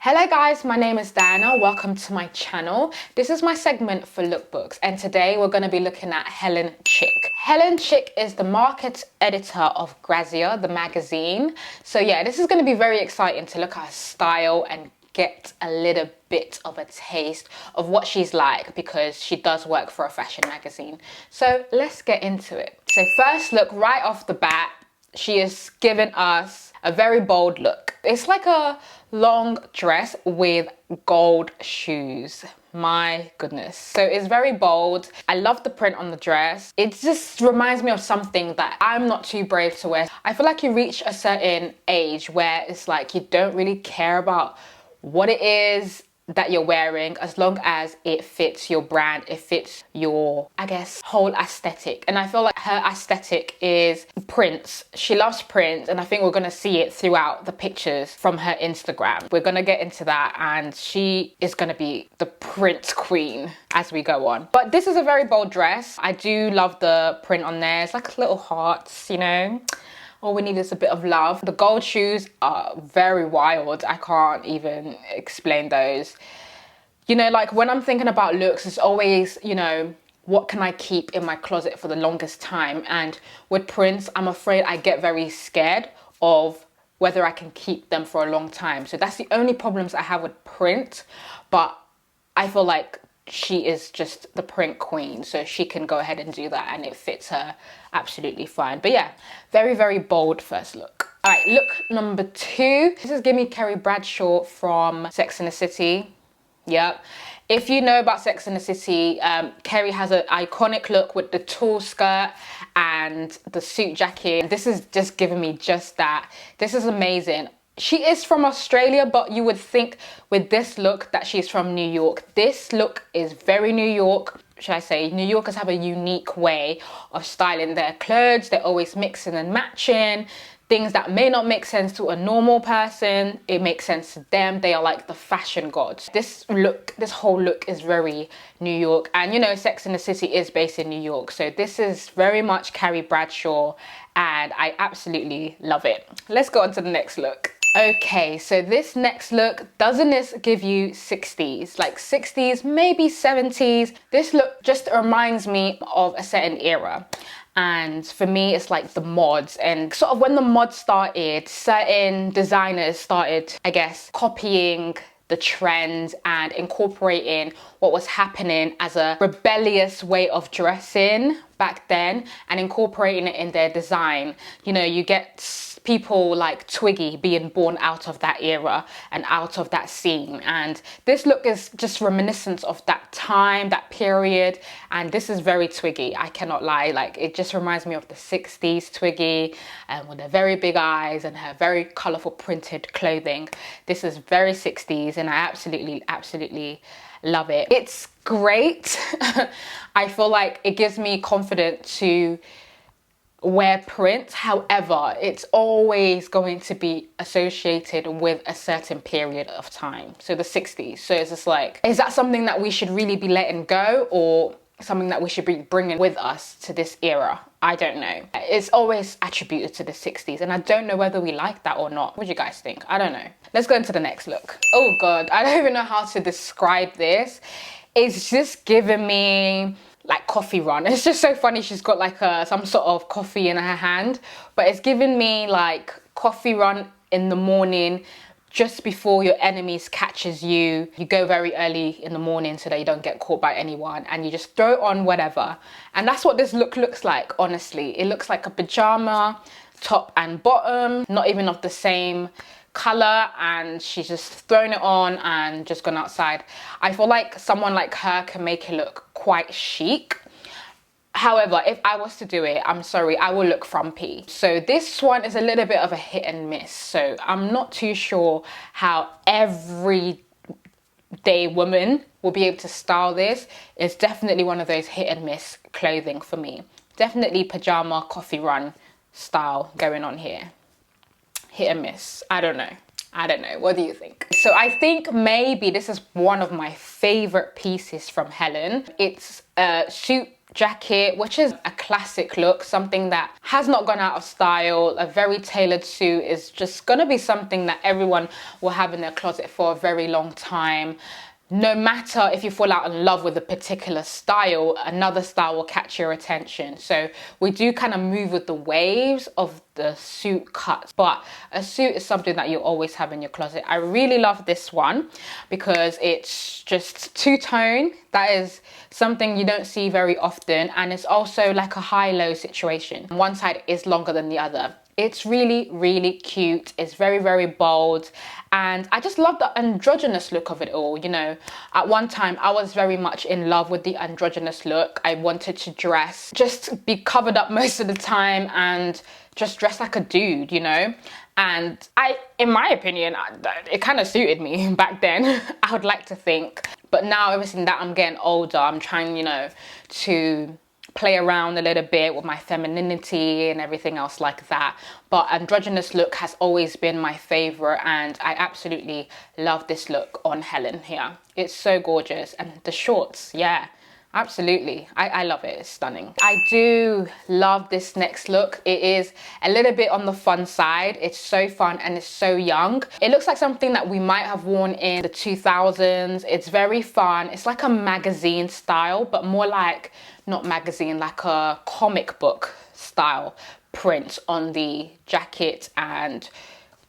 Hello guys, my name is Diana. Welcome to my channel. This is my segment for lookbooks, and today we're going to be looking at Helen Chik. Helen Chik is the market editor of Crazia, the magazine. So yeah, this is going to be very exciting to look at her style and get a little bit of a taste of what she's like, because she does work for a fashion magazine. So let's get into it. So first look, right off the bat, she is giving us a very bold look. It's like a long dress with gold shoes. My goodness. So it's very bold. I love the print on the dress. It just reminds me of something that I'm not too brave to wear. I feel like you reach a certain age where it's like you don't really care about what it is that you're wearing, as long as it fits your brand, it fits your, I guess, whole aesthetic. And I feel like her aesthetic is prints. She loves prints, and I think we're gonna see it throughout the pictures from her Instagram. We're gonna get into that, and she is gonna be the print queen as we go on. But this is a very bold dress. I do love the print on there. It's like little hearts, you know. All we need is a bit of love. The gold shoes are very wild. I can't even explain those. You know, like when I'm thinking about looks, it's always, you know, what can I keep in my closet for the longest time? And with prints, I'm afraid I get very scared of whether I can keep them for a long time. So that's the only problems I have with print. But I feel like she is just the print queen, so she can go ahead and do that, and it fits her absolutely fine. But yeah, very, very bold first look. All right, look number two. This is giving me Carrie Bradshaw from Sex and the City. Yep. If you know about Sex and the City, Carrie has an iconic look with the tall skirt and the suit jacket. This is just giving me just that. This is amazing. She is from Australia, but you would think with this look that she's from New York. This look is very New York. Should I say, New Yorkers have a unique way of styling their clothes. They're always mixing and matching. Things that may not make sense to a normal person, it makes sense to them. They are like the fashion gods. This look, this whole look is very New York. And you know, Sex and the City is based in New York. So this is very much Carrie Bradshaw, and I absolutely love it. Let's go on to the next look. Okay, so this next look, doesn't this give you 60s? Like 60s, maybe 70s. This look just reminds me of a certain era. And for me, it's like the mods. And sort of when the mods started, certain designers started, I guess, copying the trends and incorporating what was happening as a rebellious way of dressing back then and incorporating it in their design. You know, you get people like Twiggy being born out of that era and out of that scene, and this look is just reminiscent of that time, that period, and this is very Twiggy. I cannot lie, like it just reminds me of the 60s Twiggy, and with her very big eyes and her very colorful printed clothing. This is very 60s, and I absolutely love it. It's great. I feel like it gives me confidence to wear print. However, it's always going to be associated with a certain period of time. So the 60s. So it's just like, is that something that we should really be letting go, or something that we should be bringing with us to this era? I don't know. It's always attributed to the 60s, and I don't know whether we like that or not. What do you guys think? I don't know. Let's go into the next look. Oh God, I don't even know how to describe this. It's just giving me like coffee run. It's just so funny. She's got like some sort of coffee in her hand, but it's giving me like coffee run in the morning, just before your enemies catches you. You go very early in the morning so that you don't get caught by anyone, and you just throw on whatever. And that's what this look looks like, honestly. It looks like a pajama, top and bottom, not even of the same color, and she's just thrown it on and just gone outside. I feel like someone like her can make it look quite chic. However, if I was to do it, I'm sorry, I will look frumpy. So this one is a little bit of a hit and miss. So I'm not too sure how everyday woman will be able to style this. It's definitely one of those hit and miss clothing for me. Definitely pajama, coffee run style going on here. Hit and miss. I don't know. What do you think? So I think maybe this is one of my favorite pieces from Helen. It's a suit jacket, which is a classic look, something that has not gone out of style. A very tailored suit is just gonna be something that everyone will have in their closet for a very long time. No matter if you fall out in love with a particular style, another style will catch your attention. So we do kind of move with the waves of the suit cuts, but a suit is something that you always have in your closet. I really love this one because it's just two-tone. That is something you don't see very often, and it's also like a high-low situation. One side is longer than the other. It's really, really cute. It's very, very bold. And I just love the androgynous look of it all. You know, at one time I was very much in love with the androgynous look. I wanted to dress, just be covered up most of the time and just dress like a dude, you know? And in my opinion, it kind of suited me back then, I would like to think. But now, everything that I'm getting older, I'm trying, you know, to play around a little bit with my femininity and everything else like that. But androgynous look has always been my favorite, and I absolutely love this look on Helen here. It's so gorgeous. And the shorts, yeah, absolutely. I love it. It's stunning. I do love this next look. It is a little bit on the fun side. It's so fun and it's so young. It looks like something that we might have worn in the 2000s. It's very fun. It's like a magazine style, but more like, not magazine, like a comic book style print on the jacket and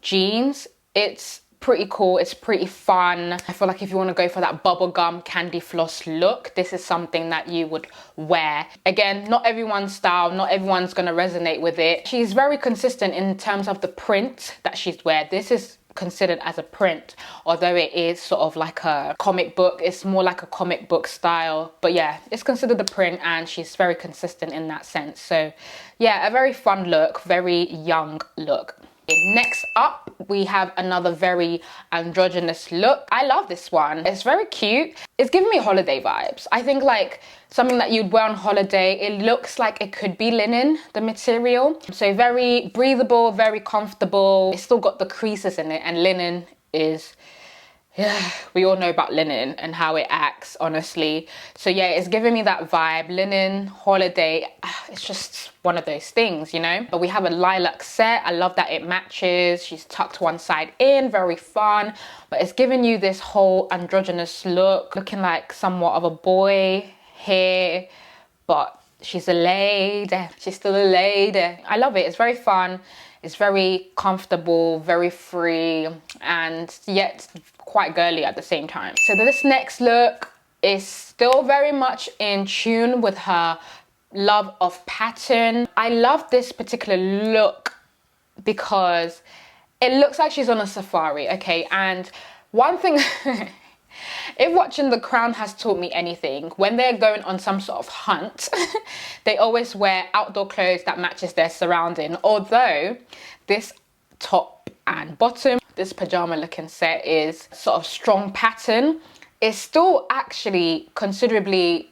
jeans. It's pretty cool. It's pretty fun. I feel like if you want to go for that bubblegum candy floss look, this is something that you would wear. Again, not everyone's style, not everyone's going to resonate with it. She's very consistent in terms of the print that she's wearing. This is considered as a print, although it is sort of like a comic book. It's more like a comic book style, but yeah, it's considered a print, and she's very consistent in that sense. So yeah, a very fun look, very young look. Next up, we have another very androgynous look. I love this one. It's very cute. It's giving me holiday vibes. I think like something that you'd wear on holiday. It looks like it could be linen, the material. So very breathable, very comfortable. It's still got the creases in it, and linen is, yeah, we all know about linen and how it acts, honestly. So yeah, it's giving me that vibe. Linen, holiday, it's just one of those things, you know? But we have a lilac set. I love that it matches. She's tucked one side in, very fun. But it's giving you this whole androgynous look, looking like somewhat of a boy here, but she's a lady. She's still a lady. I love it. It's very fun. It's very comfortable, very free, and yet quite girly at the same time. So this next look is still very much in tune with her love of pattern. I love this particular look because it looks like she's on a safari, okay? And one thing, if watching The Crown has taught me anything, when they're going on some sort of hunt, they always wear outdoor clothes that matches their surrounding. Although this top and bottom, this pajama looking set is sort of strong pattern, is still actually considerably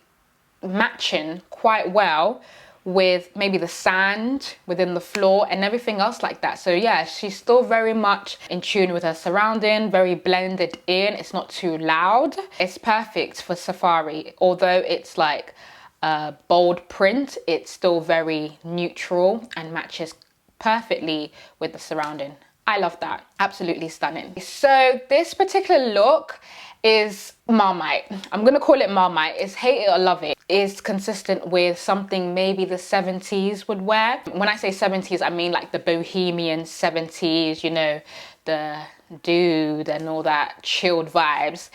matching quite well with maybe the sand within the floor and everything else like that. So yeah, she's still very much in tune with her surrounding, very blended in. It's not too loud. It's perfect for safari. Although it's like a bold print, it's still very neutral and matches perfectly with the surrounding. I love that. Absolutely stunning. So this particular look is Marmite. I'm gonna call it Marmite. It's hate it or love it. It's consistent with something maybe the 70s would wear. When I say 70s, I mean like the bohemian 70s, you know, the dude and all that chilled vibes.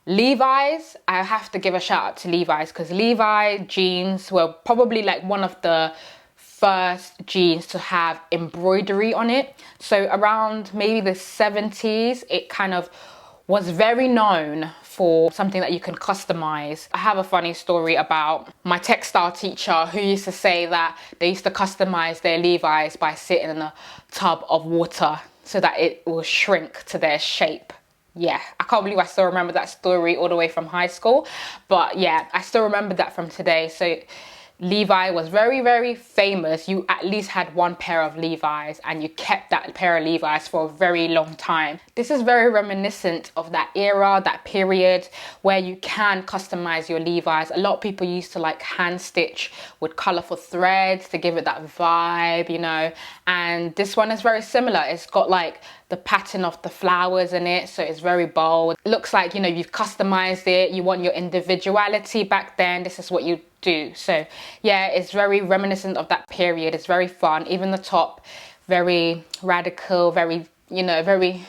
Levi's, I have to give a shout out to Levi's, because Levi jeans were probably like one of the first jeans to have embroidery on it. So around maybe the 70s, it kind of was very known for something that you can customize. I have a funny story about my textile teacher who used to say that they used to customize their Levi's by sitting in a tub of water so that it will shrink to their shape. Yeah, I can't believe I still remember that story all the way from high school. But yeah, I still remember that from today. So Levi was very, very famous, you at least had one pair of Levi's and you kept that pair of Levi's for a very long time. This is very reminiscent of that era, that period where you can customize your Levi's. A lot of people used to like hand stitch with colorful threads to give it that vibe, you know, and this one is very similar. It's got like the pattern of the flowers in it, so it's very bold. It looks like, you know, you've customized it, you want your individuality back then, this is what you do. So yeah, it's very reminiscent of that period. It's very fun. Even the top, very radical, very, you know, very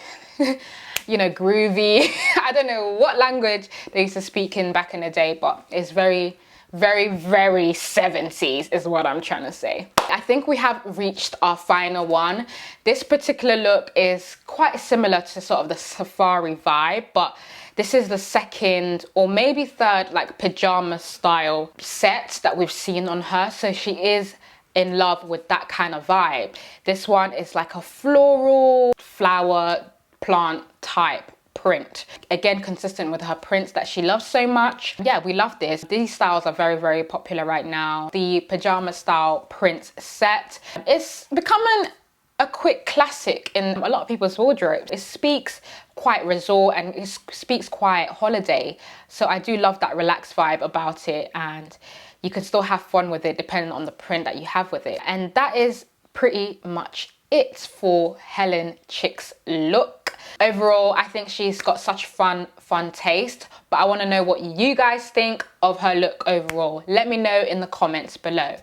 you know, groovy. I don't know what language they used to speak in back in the day, but it's very, very, very 70s is what I'm trying to say. I think we have reached our final one. This particular look is quite similar to sort of the safari vibe, but this is the second or maybe third like pajama style set that we've seen on her. So she is in love with that kind of vibe. This one is like a floral flower plant type print, again consistent with her prints that she loves so much. Yeah, we love this. These styles are very, very popular right now. The pajama style print set is becoming a quick classic in a lot of people's wardrobe. It speaks quite resort and it speaks quite holiday, so I do love that relaxed vibe about it, and you can still have fun with it depending on the print that you have with it. And that is pretty much it for Helen Chik's look. Overall, I think she's got such fun taste, but I want to know what you guys think of her look overall. Let me know in the comments below.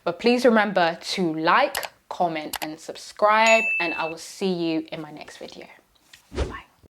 But please remember to like, comment and subscribe, and I will see you in my next video. Bye.